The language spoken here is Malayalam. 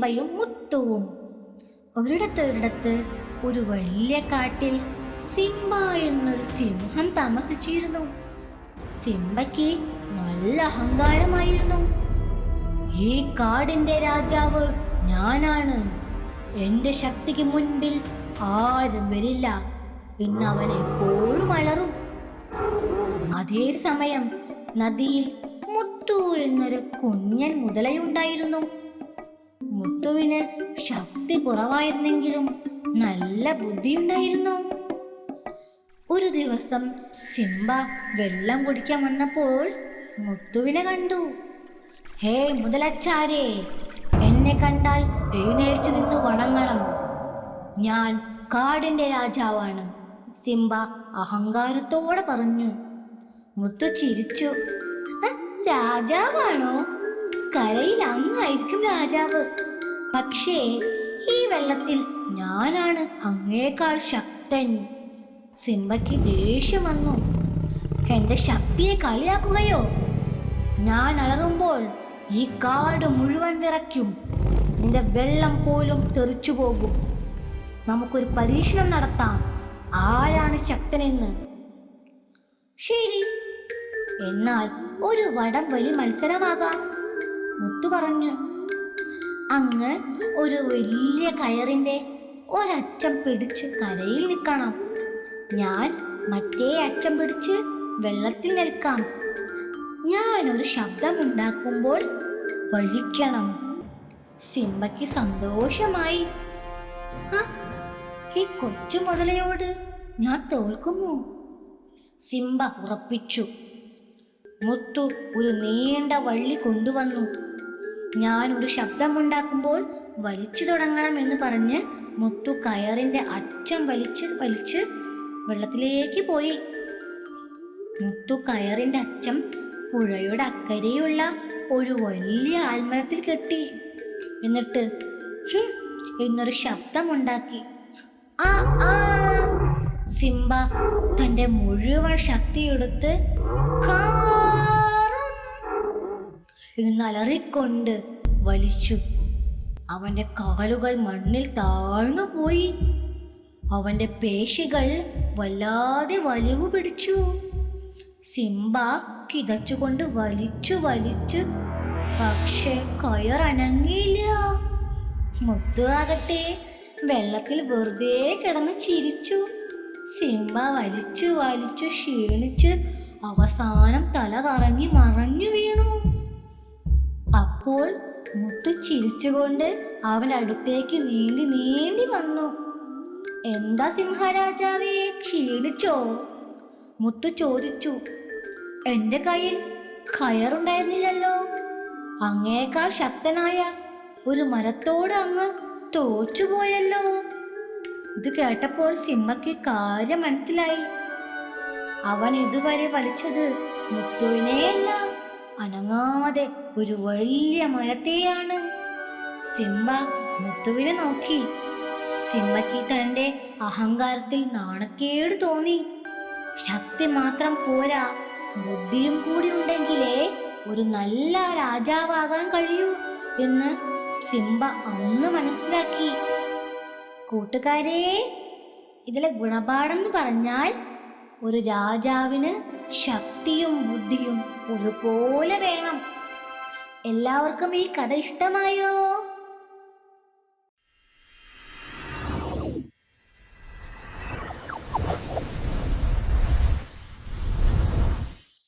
സിംബയും മുത്തുവും. ഒരിടത്ത് ഒരു വലിയ കാട്ടിൽ സിംബ എന്നൊരു സിംഹം താമസിച്ചിരുന്നു. സിംബയ്ക്ക് നല്ല അഹങ്കാരമായിരുന്നു. ഈ കാടിന്റെ രാജാവ് ഞാനാണ്, എന്റെ ശക്തിക്ക് മുൻപിൽ ആരും വരില്ല എന്ന് അവൻ എപ്പോഴും അലറും. അതേസമയം നദിയിൽ മുത്തു എന്നൊരു കുഞ്ഞൻ മുതലയുണ്ടായിരുന്നു. മുത്തുവിന് ശക്തി കുറവായിരുന്നെങ്കിലും നല്ല ബുദ്ധിയുണ്ടായിരുന്നു. ഒരു ദിവസം സിംബ വെള്ളം കുടിക്കാൻ വന്നപ്പോൾ മുത്തുവിനെ കണ്ടു. ഹേ മുതലച്ചാരേ, എന്നെ കണ്ടാൽ എഴുന്നേൽച്ചു നിന്ന് വണങ്ങണം. ഞാൻ കാടിന്റെ രാജാവാണ്, സിംബ അഹങ്കാരത്തോടെ പറഞ്ഞു. മുത്തു ചിരിച്ചു. രാജാവാണോ? കരയിൽ അങ്ങായിരിക്കും രാജാവ്. പക്ഷേ ഈ വെള്ളത്തിൽ ഞാനാണ് അങ്ങേക്കാൾ ശക്തൻ. സിംബയ്ക്ക് ദേഷ്യം വന്നു. എന്റെ ശക്തിയെ കളിയാക്കുകയോ? ഞാൻ അലറുമ്പോൾ ഈ കാട് മുഴുവൻ വിറയ്ക്കും. നിന്റെ വെള്ളം പോലും തെറിച്ചു പോകും. നമുക്കൊരു പരീക്ഷണം നടത്താം, ആരാണ് ശക്തനെന്ന്. ശരി, എന്നാൽ ഒരു വടം വലി മത്സരമാകാം, മുത്തു പറഞ്ഞു. അങ്ങ് ഒരു വലിയ കയറിന്റെ ഒരറ്റം പിടിച്ച് കരയിൽ നിൽക്കണം. ഞാൻ മറ്റേ അറ്റം പിടിച്ച് വെള്ളത്തിൽ നിൽക്കാം. ഞാനൊരു ശബ്ദമുണ്ടാക്കുമ്പോൾ വലിക്കണം. സിംബയ്ക്ക് സന്തോഷമായി. ഈ കൊച്ചു മുതലയോട് ഞാൻ തോൽക്കുമോ? സിംബ ഉറപ്പിച്ചു. മുത്തു ഒരു നീണ്ട വള്ളി കൊണ്ടുവന്നു. ഞാൻ ഒരു ശബ്ദമുണ്ടാക്കുമ്പോൾ വലിച്ചു തുടങ്ങണം എന്ന് പറഞ്ഞ് മുത്തു കയറിന്റെ അറ്റം വലിച്ച് വെള്ളത്തിലേക്ക് പോയി. മുത്തു കയറിന്റെ അറ്റം പുഴയുടെ അക്കരെയുള്ള ഒരു വലിയ ആൽമരത്തിൽ കെട്ടി. എന്നിട്ട് എന്നൊരു ശബ്ദമുണ്ടാക്കി. സിംബ തന്റെ മുഴുവൻ ശക്തിയെടുത്ത് എന്നലറിക്കൊണ്ട് വലിച്ചു. അവന്റെ കാലുകൾ മണ്ണിൽ താഴ്ന്നു പോയി. അവന്റെ പേശികൾ വല്ലാതെ വലിവ് പിടിച്ചു. സിംബ കിതച്ചുകൊണ്ട് വലിച്ചു, പക്ഷെ കയർ അനങ്ങിയില്ല. മുത്തു ആകട്ടെ വെള്ളത്തിൽ വെറുതെ കിടന്ന് ചിരിച്ചു. സിംബ വലിച്ചു ക്ഷീണിച്ച് അവസാനം തല കറങ്ങി മറഞ്ഞു വീണു. അപ്പോൾ മുത്തു ചിരിച്ചുകൊണ്ട് അവൻ അടുത്തേക്ക് നീന്തി വന്നു. എന്താ സിംഹരാജാവേ, ക്ഷീണിച്ചോ? മുത്തു ചോദിച്ചു. എന്റെ കയ്യിൽ കയറുണ്ടായിരുന്നില്ലല്ലോ. അങ്ങേക്കാൾ ശക്തനായ ഒരു മരത്തോട് അങ്ങ് തോറ്റുപോയല്ലോ. ഇത് കേട്ടപ്പോൾ സിംഹയ്ക്ക് കാര്യം മനസ്സിലായി. അവൻ ഇതുവരെ വലിച്ചത് മുത്തുവിനെയല്ല, അനങ്ങാതെ ഒരു വലിയ മരത്തെയാണ്. സിംബ മുത്തുവിനെ നോക്കി. സിംബയ്ക്ക് തന്റെ അഹങ്കാരത്തിൽ നാണക്കേട് തോന്നി. ശക്തി മാത്രം പോരാ, ബുദ്ധിയും കൂടി ഉണ്ടെങ്കിലേ ഒരു നല്ല രാജാവാകാൻ കഴിയൂ എന്ന് സിംബ അന്ന് മനസ്സിലാക്കി. കൂട്ടുകാരെ, ഇതിലെ ഗുണപാഠം പറഞ്ഞാൽ ഒരു രാജാവിന് ശക്തിയും ബുദ്ധിയും ഒരുപോലെ വേണം. എല്ലാവർക്കും ഈ കഥ ഇഷ്ടമായോ?